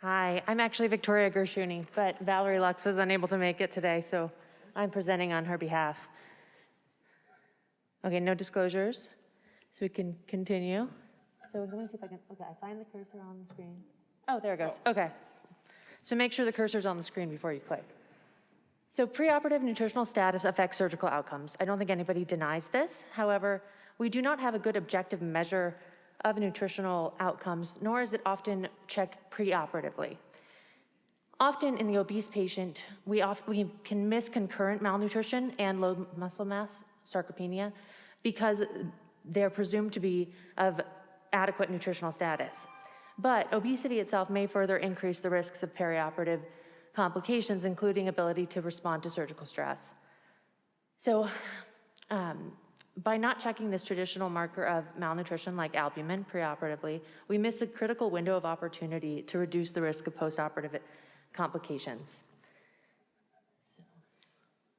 Hi, I'm actually Victoria Gershuni, but Valerie Lux was unable to make it today, so I'm presenting on her behalf. Okay, no disclosures, so we can continue. So let me see if I can, okay, I find the cursor on the screen. Oh, there it goes, okay. So make sure the cursor's on the screen before you click. So preoperative nutritional status affects surgical outcomes. I don't think anybody denies this. However, we do not have a good objective measure of nutritional outcomes, nor is it often checked preoperatively. Often in the obese patient, we can miss concurrent malnutrition and low muscle mass, sarcopenia, because they're presumed to be of adequate nutritional status. But obesity itself may further increase the risks of perioperative complications, including ability to respond to surgical stress. So by not checking this traditional marker of malnutrition like albumin preoperatively, we miss a critical window of opportunity to reduce the risk of postoperative complications.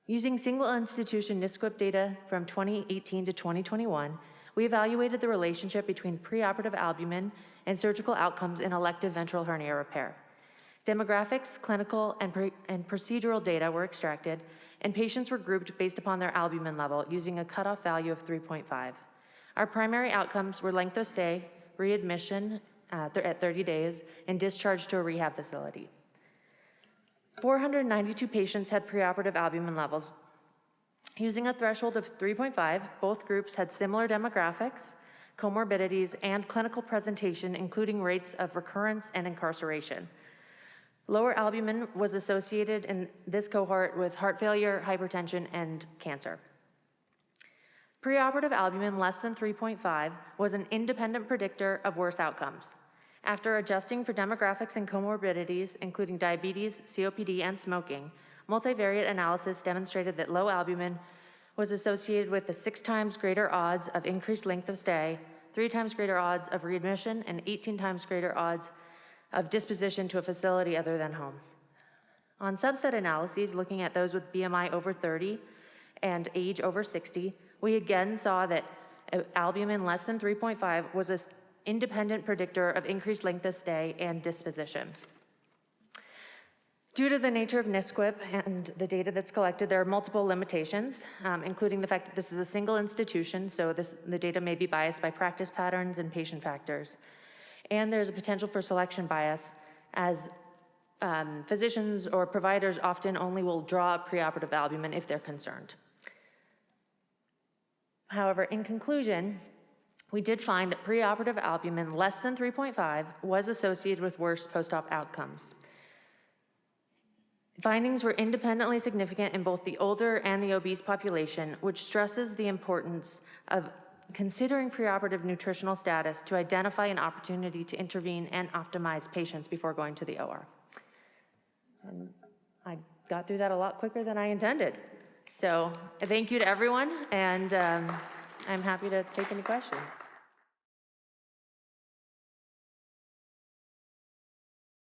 Using single institution NSQIP data from 2018 to 2021, we evaluated the relationship between preoperative albumin and surgical outcomes in elective ventral hernia repair. Demographics, clinical, and procedural data were extracted, and patients were grouped based upon their albumin level using a cutoff value of 3.5. Our primary outcomes were length of stay, readmission at 30 days, and discharge to a rehab facility. 492 patients had preoperative albumin levels. Using a threshold of 3.5, both groups had similar demographics, comorbidities, and clinical presentation, including rates of recurrence and incarceration. Lower albumin was associated in this cohort with heart failure, hypertension, and cancer. Preoperative albumin less than 3.5 was an independent predictor of worse outcomes. After adjusting for demographics and comorbidities, including diabetes, COPD, and smoking, multivariate analysis demonstrated that low albumin was associated with the 6 times greater odds of increased length of stay, 3 times greater odds of readmission, and 18 times greater odds of disposition to a facility other than home. On subset analyses, looking at those with BMI over 30 and age over 60, we again saw that albumin less than 3.5 was an independent predictor of increased length of stay and disposition. Due to the nature of NSQIP and the data that's collected, there are multiple limitations, including the fact that this is a single institution, so the data may be biased by practice patterns and patient factors. And there's a potential for selection bias, as physicians or providers often only will draw preoperative albumin if they're concerned. However, in conclusion, we did find that preoperative albumin less than 3.5 was associated with worse post-op outcomes. Findings were independently significant in both the older and the obese population, which stresses the importance of considering preoperative nutritional status to identify an opportunity to intervene and optimize patients before going to the OR. And I got through that a lot quicker than I intended. So thank you to everyone, and I'm happy to take any questions.